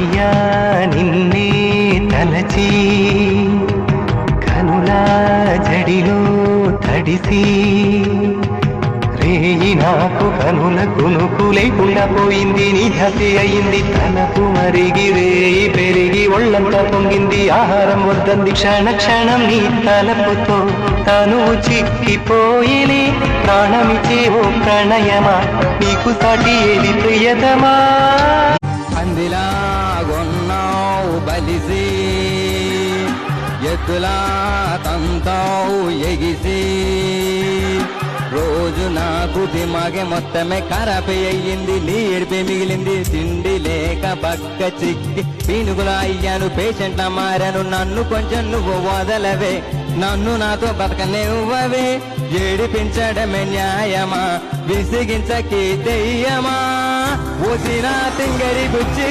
కన్నయ్యా నిన్నే తలచి కనులా జడిలో తడిసి రేయి నాకు కనుల కునుకు లేకుండా పోయింది. నీ ధ్యాసే అయింది తనకు మరిగి రేయి పెరిగి ఒళ్ళంతా పొంగింది. ఆహారం వద్దంది క్షణ క్షణం నీ తలపుతో తను చిక్కిపోయిని. ప్రాణమిచే ఓ ప్రణయమా నీకు సాటి ఏది ప్రియతమా. అందిలా గొన్నావు బలిసి ఎద్దులా తంతావు ఎగిసి రోజు నాకు దిమాగే మొత్తమే ఖరాబ్ అయ్యింది. నీ ఏడిపే మిగిలింది. తిండి లేక బక్క చిక్కి పీనుగులా అయ్యాను. పేషెంట్లా మారాను. నన్ను కొంచెం నువ్వు వదలవే. నన్ను నాతో బతకనివ్వవే. ఏడిపించడమే న్యాయమా విసిగించకి దెయ్యమా. ఓసిన తింగరి గుచ్చి